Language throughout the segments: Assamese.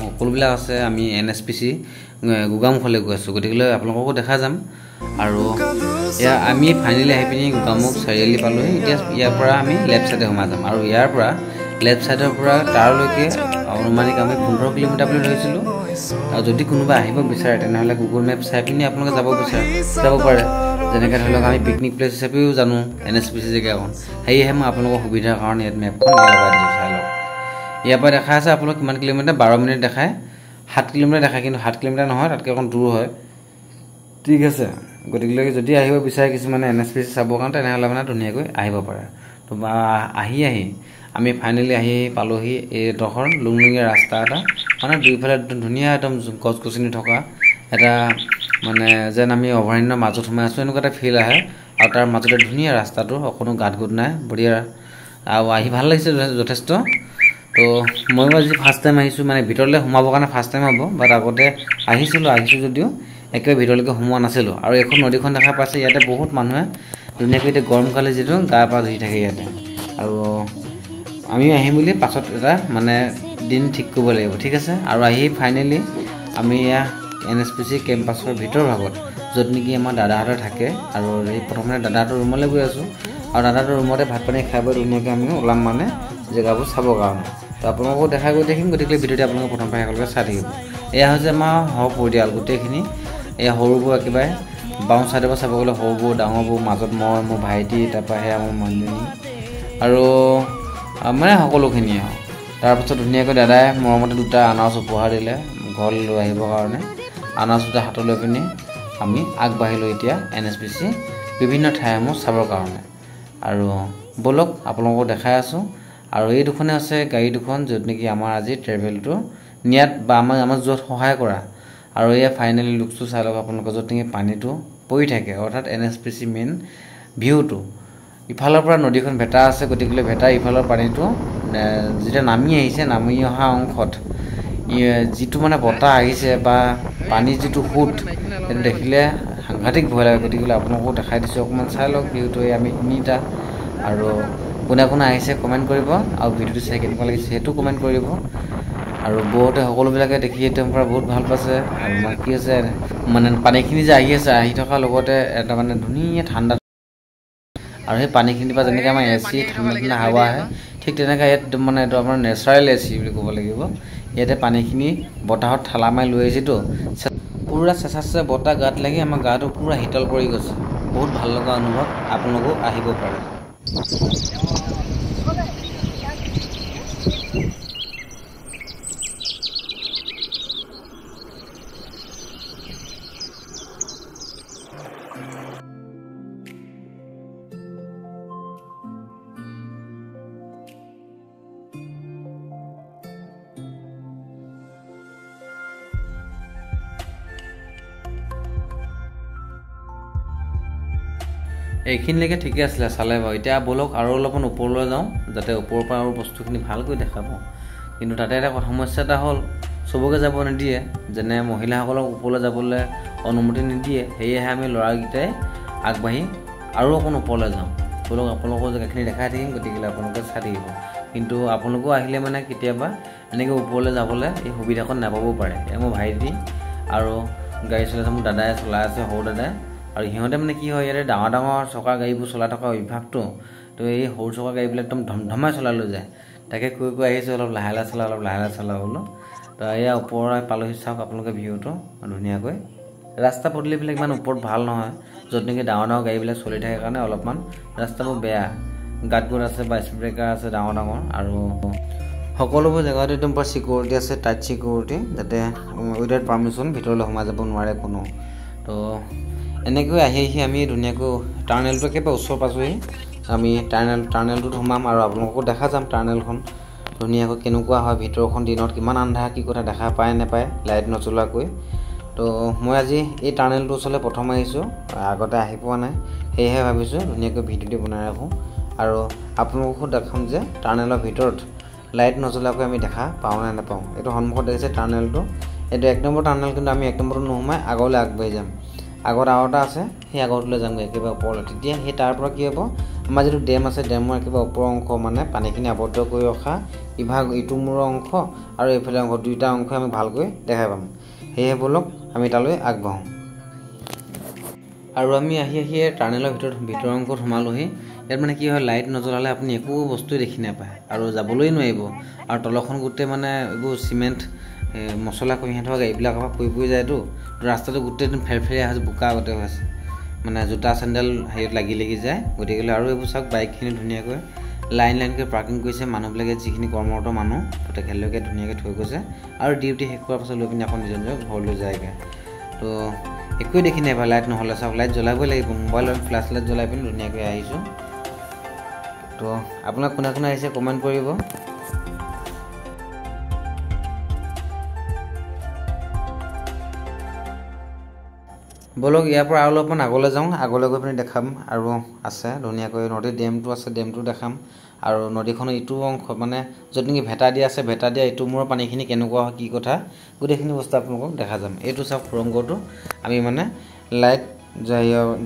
সকলোবিলাক আছে আমি NSPC গোগামুখলৈ গৈ আছোঁ গতিকে আপোনালোককো দেখা যাম আৰু এয়া আমি ফাইনেলি আহি পিনি গোগামুখ চাৰিআলি পালোহি এতিয়া ইয়াৰ পৰা আমি লেফ্ট চাইডে সোমাই যাম আৰু ইয়াৰ পৰা লেফ্ট চাইডৰ পৰা তাৰলৈকে অনুমানিক আমি 15 কিলোমিটাৰ বুলি ধৰিছিলোঁ আৰু যদি কোনোবা আহিব বিচাৰে তেনেহ'লে গুগল মেপ চাই পিনি আপোনালোকে যাব পাৰে যেনেকৈ ধৰি লওক আমি পিকনিক প্লেচ হিচাপেও জানো NSPC জেগাখন সেয়েহে মই আপোনালোকৰ সুবিধাৰ কাৰণে ইয়াত মেপখন লগাই দিছোঁ চাই লওক ইয়াৰ পৰা দেখা আছে আপোনালোক কিমান কিলোমিটাৰ 12 মিনিট দেখায় 7 কিলোমিটাৰ দেখায় কিন্তু 7 কিলোমিটাৰ নহয় তাতকৈ অকণ দূৰ হয় ঠিক আছে গতিকে যদি আহিব বিচাৰে কিছুমানে NSPC চাবৰ কাৰণে তেনেহ'লে মানে ধুনীয়াকৈ আহিব পাৰে তো আহি আমি ফাইনেলি আহি পালোহি এই ডখৰ লুংলুঙীয়া ৰাস্তা এটা মানে দুইফালে ধুনীয়া একদম গছ গছনি থকা এটা মানে যেন আমি অভয়াৰণ্যৰ মাজত সোমাই আছোঁ এনেকুৱা এটা ফিল আহে আৰু তাৰ মাজতে ধুনীয়া ৰাস্তাটো অকণো গাঁত গোট নাই বঢ়িয়া আৰু আহি ভাল লাগিছে যথেষ্ট তো ময়ো আজি ফাৰ্ষ্ট টাইম আহিছোঁ মানে ভিতৰলৈ সোমাবৰ কাৰণে ফাৰ্ষ্ট টাইম হ'ব বাট আগতে আহিছোঁ যদিও একেবাৰে ভিতৰলৈকে সোমোৱা নাছিলোঁ আৰু এখন নদীখন দেখা পাইছে ইয়াতে বহুত মানুহে ধুনীয়াকৈ এতিয়া গৰমকালে যিটো গা পা ধুই থাকে ইয়াতে আৰু আমি আহিম বুলি পাছত এটা মানে দিন ঠিক কৰিব লাগিব ঠিক আছে আৰু আহি ফাইনেলি আমি এয়া NSPC কেম্পাছৰ ভিতৰ ভাগত য'ত নেকি আমাৰ দাদাহঁতে থাকে আৰু এই প্ৰথমতে দাদাহঁতৰ ৰুমলৈ গৈ আছোঁ আৰু দাদাহঁতৰ ৰুমতে ভাত পানী খাই বৈ ধুনীয়াকৈ আমি ওলাম মানে জেগাবোৰ চাবৰ কাৰণে তো আপোনালোকো দেখা গৈ থাকিম গতিকে ভিডিঅ'টো আপোনালোকে প্ৰথম পৰা শেষলৈকে চাই থাকিব এয়া হৈছে আমাৰ পৰিয়াল গোটেইখিনি এয়া সৰুবোৰ একেবাৰে বাওঁ চাইডৰ পৰা চাব গ'লে সৰুবোৰ ডাঙৰবোৰ মাজত মই মোৰ ভাইটি তাৰপৰা সেয়া মোৰ মানুহজনী আৰু মানে সকলোখিনিয়ে আৰু তাৰপাছত ধুনীয়াকৈ দাদাই মৰমতে দুটা আনাৰস উপহাৰ দিলে ঘৰলৈ লৈ আহিবৰ কাৰণে আনাৰস দুটা হাতত লৈ পিনি আমি আগবাঢ়িলোঁ এতিয়া NSPC বিভিন্ন ঠাইসমূহ চাবৰ কাৰণে আৰু বলক আপোনালোকক দেখাই আছোঁ আৰু এই দুখনে আছে গাড়ী দুখন য'ত নেকি আমাৰ আজি ট্ৰেভেলটো নিয়াত বা আমাৰ য'ত সহায় কৰা আৰু এয়া ফাইনেলি লুকটো চাই লওক আপোনালোকৰ য'ত নেকি পানীটো পৰি থাকে অৰ্থাৎ NSPC মেইন ভিউটো ইফালৰ পৰা নদীখন ভেটা আছে গতিকে ভেটা ইফালৰ পানীটো যেতিয়া নামি অহা অংশত যিটো মানে বতাহ আহিছে বা পানীৰ যিটো সোঁত সেইটো দেখিলে সাংঘাতিক ভয় লাগে গতিকে আপোনালোকো দেখাই দিছোঁ অকণমান চাই লওক ভিউটো আমি তিনিটা আৰু কোনে কোনে আহিছে কমেণ্ট কৰিব আৰু ভিডিঅ'টো চাই কেনেকুৱা লাগিছে সেইটো কমেণ্ট কৰিব আৰু বহুতে সকলোবিলাকে দেখি একদম পৰা বহুত ভাল পাইছে আৰু মানে কি হৈছে মানে পানীখিনি যে আহি থকাৰ লগতে এটা মানে ধুনীয়া ঠাণ্ডা আৰু সেই পানীখিনিৰ পৰা যেনেকৈ আমাৰ AC ঠাণ্ডা হাৱা আহে ঠিক তেনেকৈ ইয়াত মানে এইটো আমাৰ নেচাৰেল AC বুলি ক'ব লাগিব ইয়াতে পানীখিনি বতাহত ঠালা মাৰি লৈ আহিছেতো পুৰা চেঁচা বতাহ গাত লাগি আমাৰ গাটো পুৰা শীতল পৰি গৈছে বহুত ভাল লগা অনুভৱ আপোনালোকো আহিব পাৰে এইখিনিলৈকে ঠিকে আছিলে চালে বাৰু এতিয়া বলক আৰু অলপমান ওপৰলৈ যাওঁ যাতে ওপৰৰ পৰা আৰু বস্তুখিনি ভালকৈ দেখা পাওঁ কিন্তু তাতে এটা সমস্যা এটা হ'ল চবকে যাব নিদিয়ে যেনে মহিলাসকলক ওপৰলৈ যাবলৈ অনুমতি নিদিয়ে সেয়েহে আমি ল'ৰাকেইটাই আগবাঢ়ি আৰু অকণ ওপৰলৈ যাওঁ বলক আপোনালোকৰ জেগাখিনি দেখাই থাকিম গতিকে আপোনালোকে চাই থাকিব কিন্তু আপোনালোকো আহিলে মানে কেতিয়াবা এনেকৈ ওপৰলৈ যাবলৈ এই সুবিধাখন নাপাবও পাৰে এয়া মোৰ ভাইটি আৰু গাড়ী চলাইছে মোৰ দাদাই চলাই আছে সৰু দাদাই আৰু সিহঁতে মানে কি হয় ইয়াতে ডাঙৰ চকা গাড়ীবোৰ চলাই থকা অভ্যাসটো তো এই সৰু চকা গাড়ীবিলাক একদম ধমধমাই চলাই লৈ যায় তাকে কৈ আহিছোঁ অলপ লাহে লাহে চলা বোলো তো এয়া ওপৰৰ পালোহি চাওক আপোনালোকে ভিউটো ধুনীয়াকৈ ৰাস্তা পদূলিবিলাক ইমান ওপৰত ভাল নহয় য'ত নেকি ডাঙৰ গাড়ীবিলাক চলি থাকে কাৰণে অলপমান ৰাস্তাবোৰ বেয়া গাঁত গোট আছে বা স্পীড ব্ৰেকাৰ আছে ডাঙৰ আৰু সকলোবোৰ জেগাতে একদম পুৰা চিকিউৰিটি আছে টাইট চিকিউৰিটি যাতে উইদাউট পাৰ্মিশ্যন ভিতৰলৈ সোমাই যাব নোৱাৰে কোনো তো এনেকৈ আহি আমি ধুনীয়াকৈ টাৰ্নেলটো একেবাৰে ওচৰ পাছোঁহি আমি টাৰ্নেলটোত সোমাম আৰু আপোনালোককো দেখা যাম টাৰ্নেলখন ধুনীয়াকৈ কেনেকুৱা হয় ভিতৰখন দিনত কিমান আন্ধাৰ কি কথা দেখা পায় নাপায় লাইট নচলোৱাকৈ তো মই আজি এই টাৰ্নেলটোৰ ওচৰলৈ প্ৰথম আহিছোঁ আগতে আহি পোৱা নাই সেয়েহে ভাবিছোঁ ধুনীয়াকৈ ভিডিঅ'টো বনাই ৰাখোঁ আৰু আপোনালোককো দেখাম যে টাৰ্নেলৰ ভিতৰত লাইট নজ্বলাকৈ আমি দেখা পাওঁ নে নাপাওঁ এইটো সন্মুখত দেখিছে টাৰ্নেলটো এইটো 1 নম্বৰ টাৰ্নেল কিন্তু আমি 1 নম্বৰটো নোসোমাই আগলৈ আগবাঢ়ি যাম আগত আৰু এটা আছে সেই আগতলৈ যামগৈ একেবাৰে ওপৰলৈ তেতিয়া সেই তাৰ পৰা কি হ'ব আমাৰ যিটো ডেম আছে ডেমৰ একেবাৰে ওপৰৰ অংশ মানে পানীখিনি আবদ্ধ কৰি ৰখা ইটো মূৰৰ অংশ আৰু এইফালে অংশ দুইটা অংশ আমি ভালকৈ দেখা পাম। সেয়ে বলক আমি তালৈ আগবাঢ়োঁ। আৰু আমি আহি টাৰ্নেলৰ ভিতৰ অংশত সোমালোহি। ইয়াত মানে কি হয়, লাইট নজ্বলালে আপুনি একো বস্তুৱে দেখি নাপায় আৰু যাবলৈ নোৱাৰিব। আৰু তলখন গোটেই মানে এইবোৰ চিমেণ্ট মছলা কঢ়িয়াই থকা গাড়ীবিলাক পৰি যায়তো, ৰাস্তাটো গোটেই ফেৰফেৰীয়া হৈছে, বোকা আগতে হৈ আছে, মানে জোতা চেণ্ডেল হেৰিত লাগি যায়। গতিকে আৰু এইবোৰ চাওক, বাইকখিনি ধুনীয়াকৈ লাইনকৈ পাৰ্কিং কৰিছে। মানুহবিলাকে যিখিনি কৰ্মৰত মানুহ তেখেতলোকে ধুনীয়াকৈ থৈ গৈছে আৰু ডিউটি শেষ কৰাৰ পাছত লৈ পিনি আকৌ নিজৰ ঘৰলৈ যায়গৈ। তো একোৱে দেখি নাপায় লাইট নহ'লে। চাওক, লাইট জ্বলাবই লাগিব। মোবাইলত ফ্লেছ লাইট জ্বলাই পিনি ধুনীয়াকৈ আহিছোঁ। তো আপোনাক কোনে আহিছে কমেণ্ট কৰিব। বলক ইয়াৰ পৰা আৰু অলপমান আগলৈ যাওঁ। আগলৈ গৈ পিনি দেখাম আৰু আছে ধুনীয়াকৈ নদীৰ ডেমটো আছে, ডেমটো দেখাম। আৰু নদীখনৰ ইটো অংশ মানে য'ত নেকি ভেটা দিয়া আছে, ভেটা দিয়া ইটো মূৰৰ পানীখিনি কেনেকুৱা হয়, কি কথা, গোটেইখিনি বস্তু আপোনালোকক দেখা যাম। এইটো চাওক সুৰংগটো আমি মানে লাইট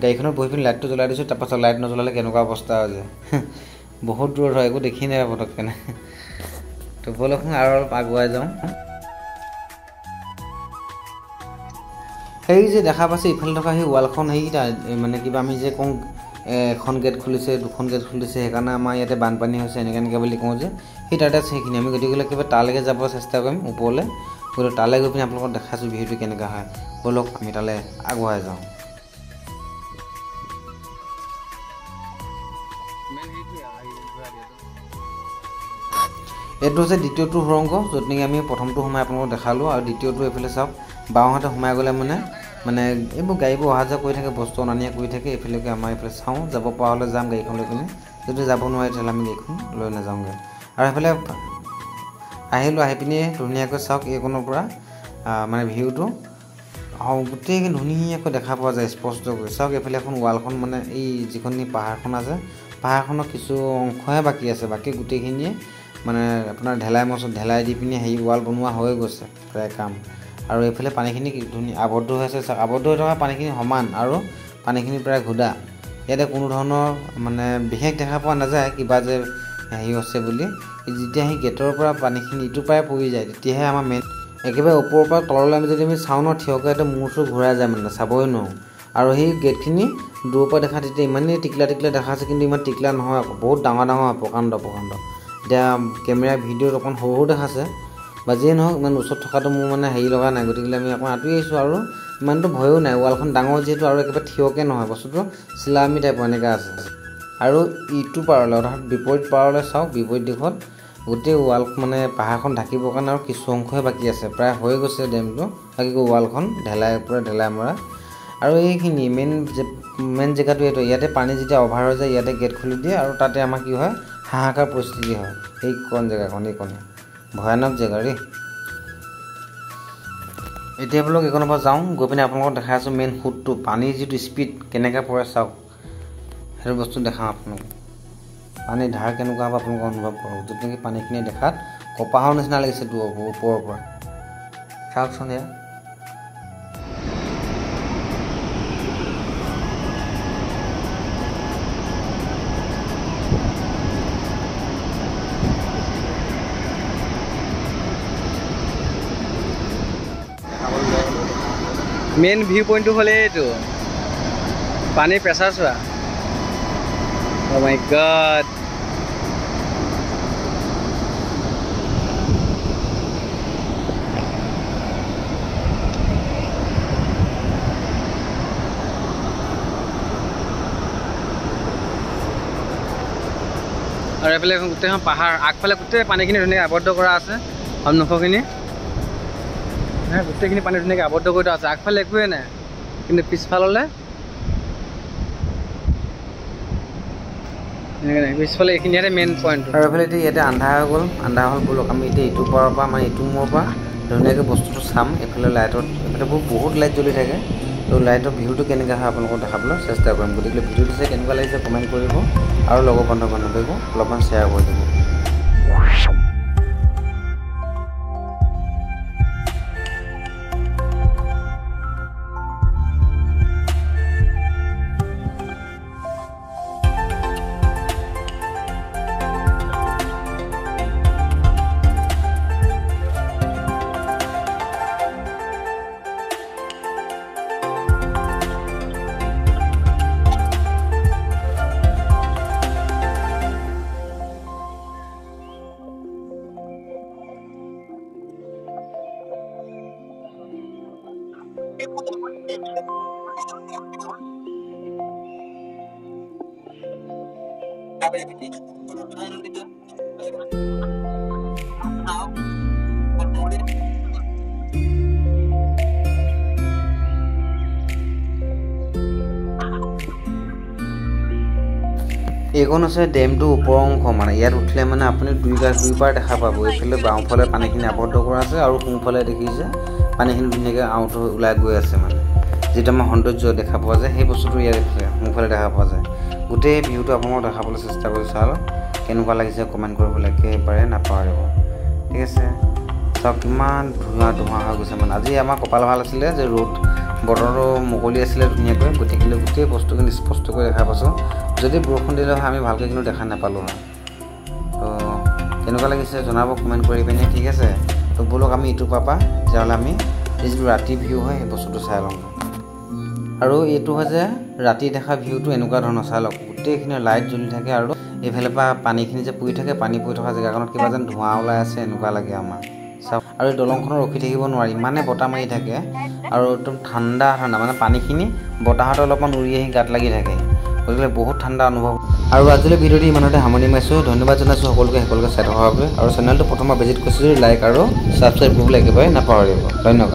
গাড়ীখনত বহি পিনি লাইটটো জ্বলাই দিছোঁ। তাৰপাছত লাইট নজ্বলালে কেনেকুৱা অৱস্থা হৈ যায়। বহুত দূৰত হয়, একো দেখি নাপায় পটককৈ। তো বলকচোন আৰু অলপ আগুৱাই যাওঁ। সেই যে দেখা পাইছে ইফালে থকা সেই ৱালখন, সেইকেইটা মানে কিবা আমি যে কওঁ এখন গেট খুলিছে, দুখন গেট খুলিছে, সেইকাৰণে আমাৰ ইয়াতে বানপানী হৈছে এনেকৈ বুলি কওঁ যে, সেই তাতে আছে সেইখিনি। আমি গতিকে কিবা তালৈকে যাব চেষ্টা কৰিম ওপৰলৈ। গতিকে তালৈ গৈ পিনি আপোনালোকক দেখাইছোঁ ভিউটো কেনেকুৱা হয়। বলক আমি তালৈ আগুৱাই যাওঁ। এইটো হৈছে দ্বিতীয়টো সুৰংগ, য'ত নেকি আমি প্ৰথমটো সোমাই আপোনালোকক দেখালোঁ। আৰু দ্বিতীয়টো এইফালে চাওক, বাওঁহাতে সোমাই গ'লে মানে এইবোৰ গাড়ীবোৰ অহা যোৱা কৰি থাকে, বস্তু অনা নিয়া কৰি থাকে। এইফালেকে আমাৰ এইফালে চাওঁ, যাব পৰা হ'লে যাম গাড়ীখন লৈ পিনি। যদি যাব নোৱাৰে তেতিয়াহ'লে আমি গাড়ীখন লৈ নাযাওঁগৈ। আৰু এইফালে আহিলোঁ, আহি পিনি ধুনীয়াকৈ চাওক এইকণৰ পৰা মানে ভিউটো গোটেইখিনি ধুনীয়াকৈ দেখা পোৱা যায় স্পষ্টকৈ। চাওক এইফালে এখন ৱালখন, মানে এই যিখন পাহাৰখন আছে, পাহাৰখনৰ কিছু অংশহে বাকী আছে, বাকী গোটেইখিনিয়ে মানে আপোনাৰ ঢেলাই দি পিনি হেৰি ৱাল বনোৱা হৈ গৈছে প্ৰায় কাম। আৰু এইফালে পানীখিনি ধুনীয়া আবদ্ধ হৈ আছে। আবদ্ধ হৈ থকা পানীখিনি সমান আৰু পানীখিনি প্ৰায় ঘোদা। ইয়াতে কোনো ধৰণৰ মানে বিশেষ দেখা পোৱা নাযায় কিবা যে হেৰি আছে বুলি। যেতিয়া সেই গেটৰ পৰা পানীখিনি ইটো পাৰে পৰি যায়, তেতিয়াহে আমাৰ মেইন একেবাৰে ওপৰৰ পৰা তললৈ আমি যদি চাওঁ ন, থিয়কৈ এটা মূৰ চুৰ ঘূৰাই যায়, মানে চাবই নোৱাৰোঁ। আৰু সেই গেটখিনি দূৰৰ পৰা দেখা তেতিয়া ইমানেই টিকলা দেখা আছে, কিন্তু ইমান টিকলা নহয় আকৌ, বহুত ডাঙৰ হয়, প্ৰকাণ্ড। এতিয়া কেমেৰা ভিডিঅ'ত অকণ সৰু দেখাছে, বা যিয়ে নহওক ইমান ওচৰত থকাটো মোৰ মানে হেৰি লগা নাই। গতিকে আমি অকণ আঁতৰি আহিছোঁ আৰু ইমানটো ভয়ো নাই। ৱালখন ডাঙৰ যিহেতু, আৰু একেবাৰে থিয়কৈ নহয়, বস্তুটো চিলামি টাইপৰ এনেকৈ আছে। আৰু ইটো পাৰলৈ অৰ্থাৎ বিপৰীত পাৰলৈ চাওক, বিপৰীত দিশত গোটেই ৱাল মানে পাহাৰখন ঢাকিবৰ কাৰণে আৰু কিছু অংশহে বাকী আছে, প্ৰায় হৈ গৈছে ডেমটো। বাকী ৱালখন পূৰা ঢেলাই মৰা। আৰু এইখিনি মেইন জেগাটো এইটো, ইয়াতে পানী যেতিয়া অভাৰ হৈ যায় ইয়াতে গেট খুলি দিয়ে, আৰু তাতে আমাৰ কি হয়, হাহাকাৰ পৰিস্থিতি হয়। এইকণ জেগাকণ ভয়ানক জেগা দেই। এতিয়া বোলক এইকণৰ পৰা যাওঁ, গৈ পিনে আপোনালোকক দেখাই আছোঁ মেইন সোঁতটো, পানীৰ যিটো স্পীড কেনেকৈ পৰে চাওক, সেইটো বস্তু দেখাওঁ আপোনালোকক। পানীৰ ধাৰ কেনেকুৱা হ'ব আপোনালোকে অনুভৱ কৰক। য'ত নেকি পানীখিনি দেখাত কপাহৰ নিচিনা লাগিছে ওপৰৰ পৰা। চাওকচোন এয়া। মেইন ভিউ পইণ্টটো হ'লে এইটো পানীৰ প্ৰেছাৰ চোৱা। অ' মাই গড, আৰু এইফালে গোটেইখন পাহাৰ, আগফালে গোটেই পানীখিনি ধুনীয়াকৈ আবদ্ধ কৰা আছে, সন্মুখখিনি গোটেইখিনি পানী ধুনীয়াকৈ আবদ্ধ কৰি থোৱা আছে। আগফালে একোৱেই নাই, কিন্তু পিছফালে এইখিনিতে মেইন পইণ্ট। আৰু এইফালে এতিয়া ইয়াতে আন্ধাৰ হৈ গ'ল, ব'লক আমি এতিয়া ইটো পাৰৰ পৰা মানে ইটো মূৰৰ পৰা ধুনীয়াকৈ বস্তুটো চাম। এইফালে বহুত লাইট জ্বলি থাকে, তো লাইটৰ ভিউটো কেনেকৈ হয় আপোনালোকক দেখাবলৈ চেষ্টা কৰিম। গতিকে ভিডিঅ'টো চাই কেনেকুৱা লাগিছে কমেণ্ট কৰিব, আৰু লগৰ বান্ধৱীকো অলপমান শ্বেয়াৰ কৰি দিব। এইখন আছে ডেমটো ওপৰৰ অংশ মানে ইয়াত উঠিলে মানে আপুনি দুইবাৰ দেখা পাব এইফালে বাওঁফালে পানীখিনি আবদ্ধ কৰা আছে আৰু সোঁফালে দেখিছে পানীখিনি ধুনীয়াকৈ আউট হৈ ওলাই গৈ আছে মানে যিটো আমাৰ সৌন্দৰ্য দেখা পোৱা যায় সেই বস্তুটো ইয়াত সোঁফালে দেখা পোৱা যায় গোটেই ভিউটো আপোনালোকক দেখাবলৈ চেষ্টা কৰি চাওক কেনেকুৱা লাগিছে কমেণ্ট কৰিবলৈ একেবাৰে নাপাহৰিব ঠিক আছে চাওক কিমান ধোঁৱা হৈ গৈছে মানে আজি আমাৰ কপাল ভাল আছিলে যে ৰ'দ বতৰটো মুকলি আছিলে ধুনীয়াকৈ গতিকে গোটেই বস্তুখিনি স্পষ্টকৈ দেখা পাইছোঁ যদি বৰষুণ দিলে হয় আমি ভালকৈ কিন্তু দেখা নাপালোঁ হয় তো কেনেকুৱা লাগিছে জনাব কমেণ্ট কৰি পিনে ঠিক আছে তো ব'লক আমি ইটোৰ পৰা তেতিয়াহ'লে আমি এই যিটো ৰাতি ভিউ হয় সেই বস্তুটো চাই লওঁ আৰু এইটো হয় যে ৰাতি দেখা ভিউটো এনেকুৱা ধৰণৰ চাই লওক গোটেইখিনি লাইট জ্বলি থাকে আৰু এইফালে পৰা পানীখিনি যে পৰি থাকে পানী পৰি থকা জেগাখনত কিবা যেন ধোঁৱা ওলাই আছে এনেকুৱা লাগে আমাৰ চাওক আৰু এই দলংখনত ৰখি থাকিব নোৱাৰি ইমানে বতাহ মাৰি থাকে আৰু একদম ঠাণ্ডা মানে পানীখিনি বতাহত অলপমান উৰি আহি গাত লাগি থাকে গতিকে বহুত ঠাণ্ডা অনুভৱ আৰু আজিলৈ ভিডিঅ'টি ইমানতে সামৰণি মাৰিছোঁ ধন্যবাদ জনাইছোঁ সকলোকে চাই থকাৰ বাবে আৰু চেনেলটো প্ৰথমবাৰ ভিজিট কৰিছোঁ লাইক আৰু ছাবস্ক্ৰাইব কৰিবলৈ একেবাৰে নাপাহৰিব ধন্যবাদ।